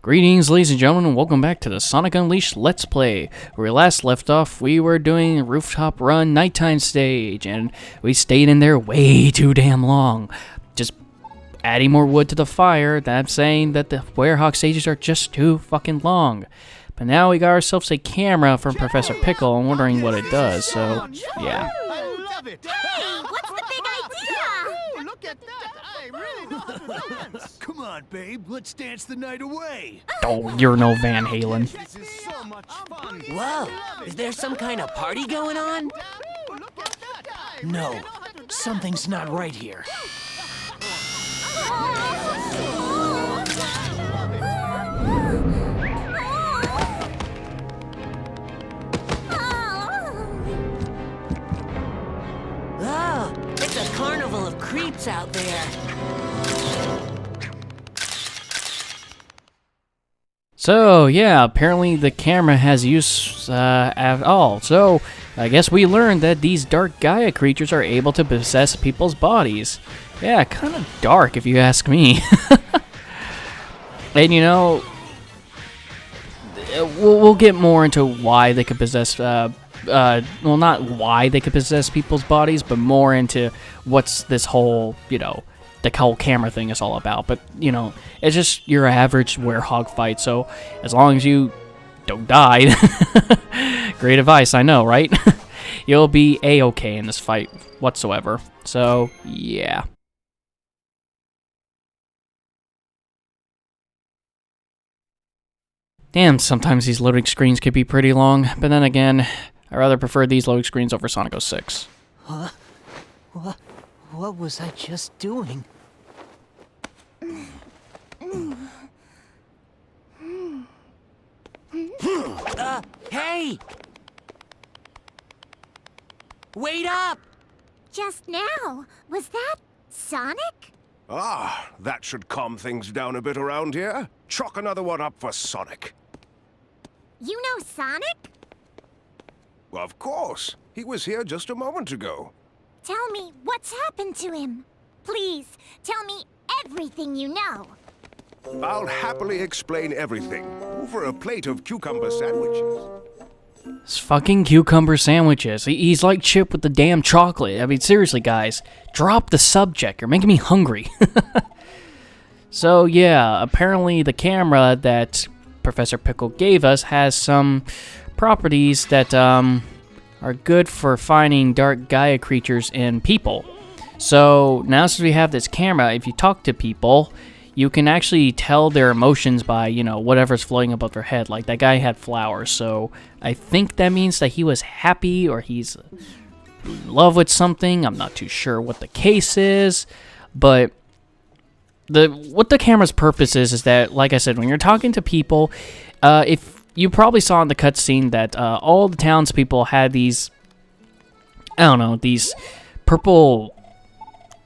Greetings, ladies and gentlemen, and welcome back to the Sonic Unleashed Let's Play. Where we last left off, we were doing Rooftop Run Nighttime Stage, and we stayed in there way too damn long. Just adding more wood to the fire, that's saying that the Werehog stages are just too fucking long. But now we got ourselves a camera from Professor Pickle, and wondering what it does, so yeah. I love it. Hey, what's the big idea? Ooh, look at that. I really know how to dance. Come on, babe. Let's dance the night away. Oh, you're no Van Halen. This is so much fun. Whoa, is there some kind of party going on? Ooh, look at that. I really No, know how to dance. something's not right here. Oh, it's a carnival of creeps out there. So, yeah, apparently the camera has use at all. So, I guess we learned that these dark Gaia creatures are able to possess people's bodies. Yeah, kind of dark if you ask me. And you know, we'll get more into why they could possess, well, not why they could possess people's bodies, but more into what's this whole, the whole camera thing is all about. But, it's just your average Werehog fight, so as long as you don't die, great advice, I know, right? You'll be A-okay in this fight whatsoever. So, yeah. Damn, sometimes these loading screens could be pretty long, but then again, I rather prefer these loading screens over Sonic 06. Huh? What was I just doing? Hey! Wait up! Just now. Was that Sonic? Ah, that should calm things down a bit around here. Chalk another one up for Sonic. You know Sonic? Of course. He was here just a moment ago. Tell me what's happened to him. Please, tell me everything you know. I'll happily explain everything over a plate of cucumber sandwiches. It's fucking cucumber sandwiches. He's like Chip with the damn chocolate. I mean, seriously, guys. Drop the subject. You're making me hungry. So, yeah, apparently the camera that Professor Pickle gave us has some properties that are good for finding dark Gaia creatures in people. So, now since we have this camera, if you talk to people, you can actually tell their emotions by, whatever's floating above their head. Like, that guy had flowers, so I think that means that he was happy or he's in love with something. I'm not too sure what the case is, but what the camera's purpose is that, like I said, when you're talking to people, if you probably saw in the cutscene that all the townspeople had these, I don't know, these purple.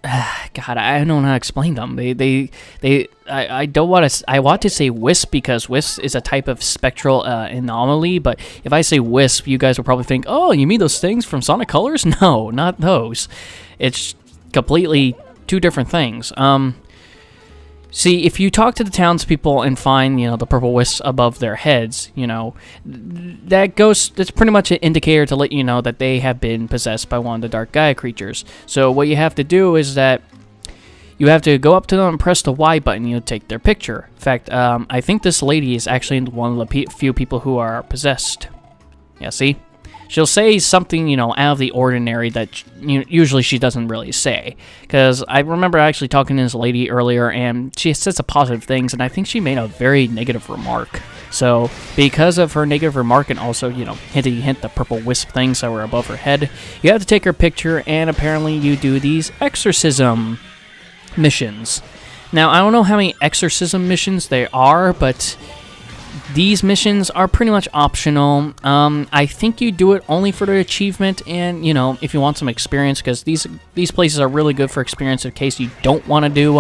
God, I don't know how to explain them. I don't want to. I want to say wisp because wisp is a type of spectral anomaly. But if I say wisp, you guys will probably think, "Oh, you mean those things from Sonic Colors?" No, not those. It's completely two different things. See, if you talk to the townspeople and find, the purple wisps above their heads, that's pretty much an indicator to let you know that they have been possessed by one of the dark Gaia creatures. So what you have to do is that you have to go up to them and press the Y button, you'll take their picture. In fact, I think this lady is actually one of the few people who are possessed. Yeah, see? She'll say something, out of the ordinary that usually she doesn't really say. Because I remember actually talking to this lady earlier, and she said some positive things, and I think she made a very negative remark. So, because of her negative remark, and also, hint the purple wisp things that were above her head, you have to take her picture, and apparently you do these exorcism missions. Now, I don't know how many exorcism missions there are, but these missions are pretty much optional. I think you do it only for the achievement and, if you want some experience, because these places are really good for experience in case you don't want to do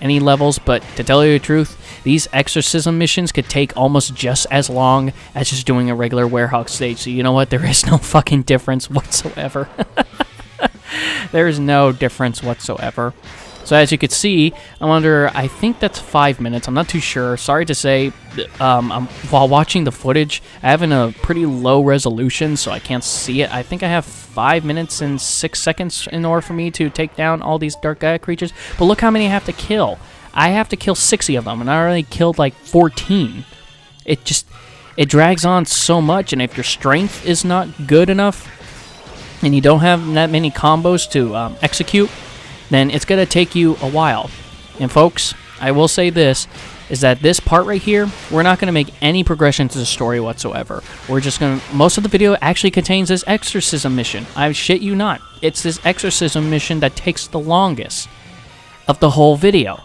any levels. But to tell you the truth, these exorcism missions could take almost just as long as just doing a regular Werehog stage. So you know what? There is no fucking difference whatsoever. There is no difference whatsoever. So as you can see, I'm under, I think that's 5 minutes. I'm not too sure. Sorry to say, while watching the footage, I have in a pretty low resolution, so I can't see it. I think I have 5 minutes and 6 seconds in order for me to take down all these Dark Gaia creatures. But look how many I have to kill. I have to kill 60 of them, and I already killed like 14. It drags on so much, and if your strength is not good enough, and you don't have that many combos to execute, then it's going to take you a while. And folks, I will say this, is that this part right here, we're not going to make any progression to the story whatsoever. We're just going to, most of the video actually contains this exorcism mission. I shit you not. It's this exorcism mission that takes the longest of the whole video.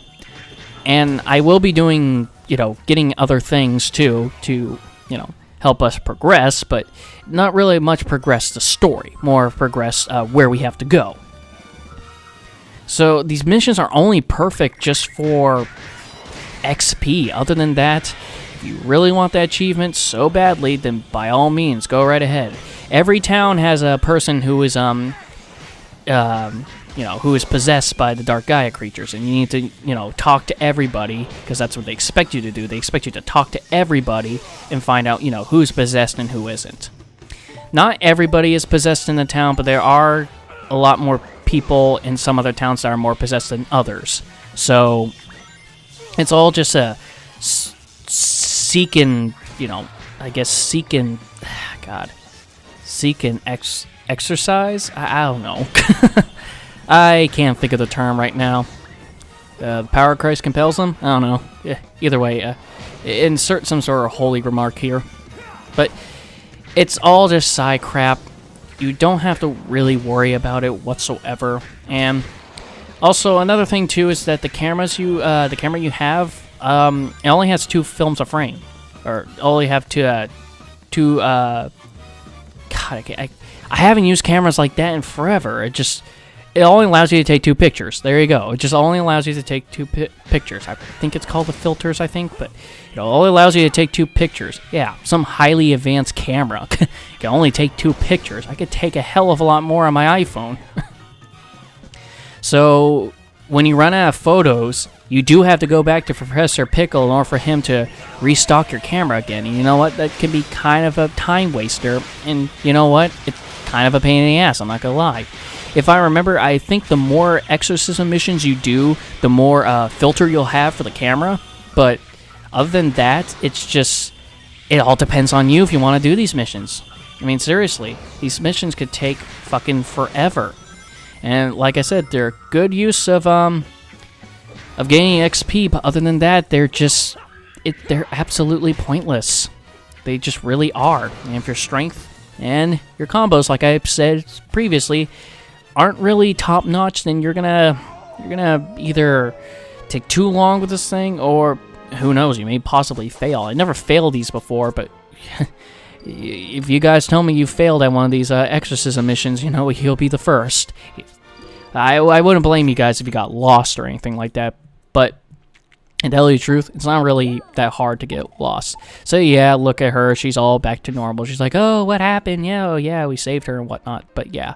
And I will be doing, getting other things too, to, help us progress, but not really much progress the story, more progress where we have to go. So these missions are only perfect just for XP. Other than that, if you really want that achievement so badly, then by all means, go right ahead. Every town has a person who is who is possessed by the Dark Gaia creatures, and you need to, talk to everybody, because that's what they expect you to do. They expect you to talk to everybody and find out, who's possessed and who isn't. Not everybody is possessed in the town, but there are a lot more people in some other towns that are more possessed than others. So it's all just a seeking, exercise? I don't know. I can't think of the term right now. The power of Christ compels them? I don't know. Yeah, either way, insert some sort of holy remark here. But it's all just side crap. You don't have to really worry about it whatsoever. And also another thing too is that the camera you have, it only has 2 films a frame, or only have two. God, I haven't used cameras like that in forever. It only allows you to take 2 pictures. There you go. It just only allows you to take 2 pictures. I think it's called the filters, but it only allows you to take 2 pictures. Yeah, some highly advanced camera can only take 2 pictures. I could take a hell of a lot more on my iPhone. So when you run out of photos, you do have to go back to Professor Pickle in order for him to restock your camera again. And you know what? That can be kind of a time waster. And you know what? It's kind of a pain in the ass, I'm not going to lie. If I remember, I think the more exorcism missions you do, the more filter you'll have for the camera. But other than that, it all depends on you if you want to do these missions. I mean, seriously, these missions could take fucking forever. And like I said, they're good use of gaining XP, but other than that, they're absolutely pointless. They just really are. And if your strength and your combos, like I said previously, aren't really top notch, then you're gonna either take too long with this thing, or who knows, you may possibly fail. I never failed these before, but if you guys tell me you failed at one of these exorcism missions, you'll be the first. I wouldn't blame you guys if you got lost or anything like that, but to tell you the truth, it's not really that hard to get lost. So yeah, look at her, she's all back to normal. She's like, oh, what happened? Yeah, we saved her and whatnot, but yeah.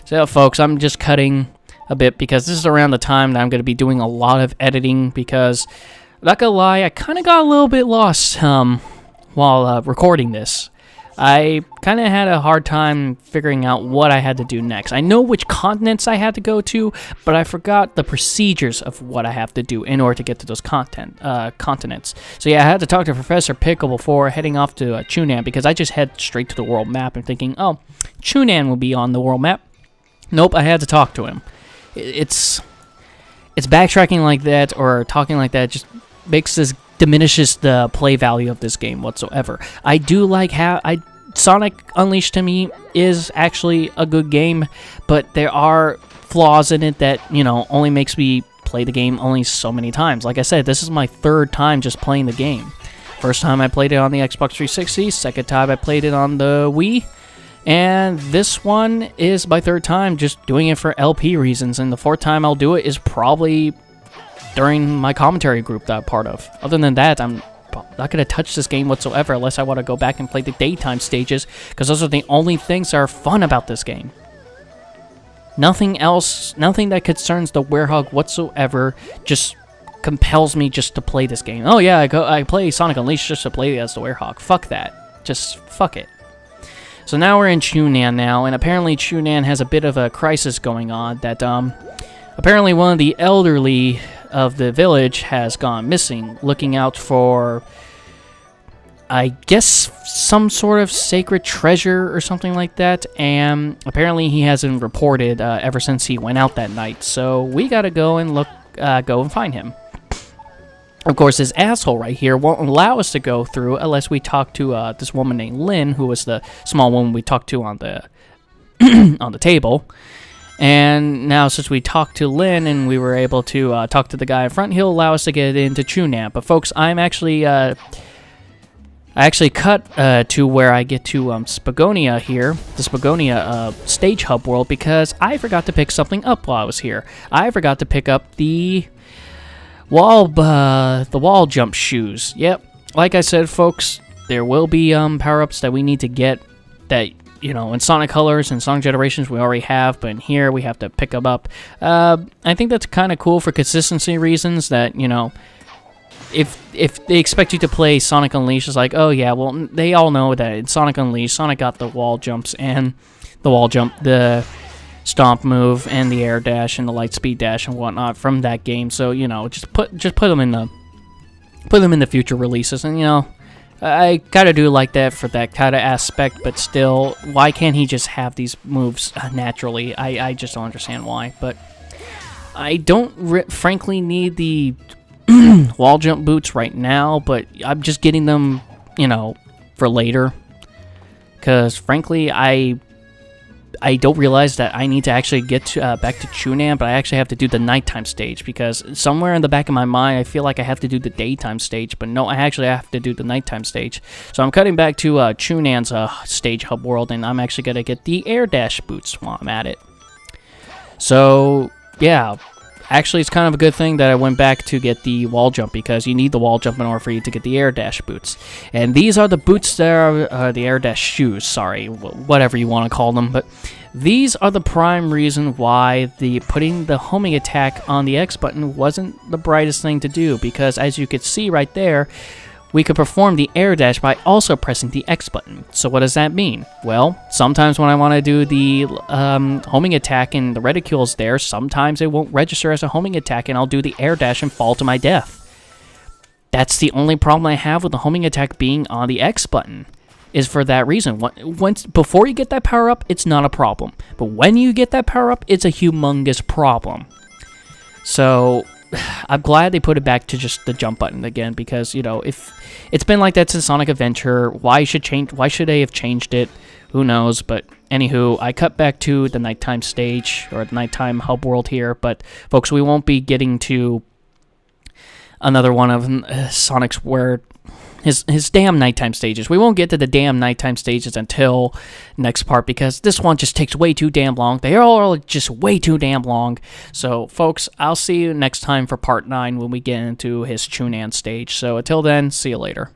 So folks, I'm just cutting a bit because this is around the time that I'm going to be doing a lot of editing, because, not gonna lie, I kind of got a little bit lost while recording this. I kind of had a hard time figuring out what I had to do next. I know which continents I had to go to, but I forgot the procedures of what I have to do in order to get to those continents. So yeah, I had to talk to Professor Pickle before heading off to Chunan, because I just head straight to the world map and thinking, oh, Chunan will be on the world map. Nope, I had to talk to him. It's backtracking like that or talking like that just diminishes the play value of this game whatsoever. I do like how Sonic Unleashed to me is actually a good game, but there are flaws in it that, only makes me play the game only so many times. Like I said, this is my 3rd time just playing the game. First time I played it on the Xbox 360, second time I played it on the Wii, and this one is my 3rd time just doing it for LP reasons, and the 4th time I'll do it is probably during my commentary group that I'm part of. Other than that, I'm not going to touch this game whatsoever unless I want to go back and play the daytime stages, because those are the only things that are fun about this game. Nothing else, nothing that concerns the Werehog whatsoever just compels me just to play this game. Oh yeah, I play Sonic Unleashed just to play as the Werehog. Fuck that. Just fuck it. So now we're in Chunan now, and apparently Chunan has a bit of a crisis going on that, apparently one of the elderly of the village has gone missing, looking out for, I guess, some sort of sacred treasure or something like that, and apparently he hasn't reported ever since he went out that night, so we gotta go and go and find him. Of course, this asshole right here won't allow us to go through unless we talk to this woman named Lynn, who was the small woman we talked to on the on the table. And now, since we talked to Lynn and we were able to talk to the guy in front, he'll allow us to get into Chunan. But folks, I'm actually I actually cut to where I get to Spagonia here, the Spagonia stage hub world, because I forgot to pick something up while I was here. I forgot to pick up the wall jump shoes. Yep, like I said, folks, there will be power-ups that we need to get that, you know, in Sonic Colors and Sonic Generations we already have, but in here we have to pick them up. I think that's kind of cool for consistency reasons, that, you know, if they expect you to play Sonic Unleashed, it's like, oh yeah, well, they all know that in Sonic Unleashed, Sonic got the wall jumps and the stomp move and the air dash and the light speed dash and whatnot from that game. So, you know, just put them in the future releases, and, you know, I gotta do like that for that kind of aspect, but still, why can't he just have these moves naturally? I just don't understand why, but I don't frankly need the wall jump boots right now, but I'm just getting them, you know, for later, because frankly, I don't realize that I need to actually get to, back to Chunan, but I actually have to do the nighttime stage, because somewhere in the back of my mind, I feel like I have to do the daytime stage, but no, I actually have to do the nighttime stage. So I'm cutting back to Chunan's stage hub world, and I'm actually going to get the air dash boots while I'm at it. So, yeah. Actually, it's kind of a good thing that I went back to get the wall jump, because you need the wall jump in order for you to get the air dash boots. And these are the boots that are the air dash shoes, sorry, whatever you want to call them. But these are the prime reason why putting the homing attack on the X button wasn't the brightest thing to do, because as you could see right there, we could perform the air dash by also pressing the X button. So what does that mean? Well, sometimes when I want to do the homing attack and the reticule's there, sometimes it won't register as a homing attack and I'll do the air dash and fall to my death. That's the only problem I have with the homing attack being on the X button, is for that reason. Before you get that power up, it's not a problem. But when you get that power up, it's a humongous problem. So I'm glad they put it back to just the jump button again, because, you know, if it's been like that since Sonic Adventure, why should they have changed it? Who knows? But anywho, I cut back to the nighttime stage, or the nighttime hub world here, but folks, we won't be getting to another one of Sonic's where his damn nighttime stages. We won't get to the damn nighttime stages until next part, because this one just takes way too damn long. They are all just way too damn long. So, folks, I'll see you next time for part 9 when we get into his Chunan stage. So, until then, see you later.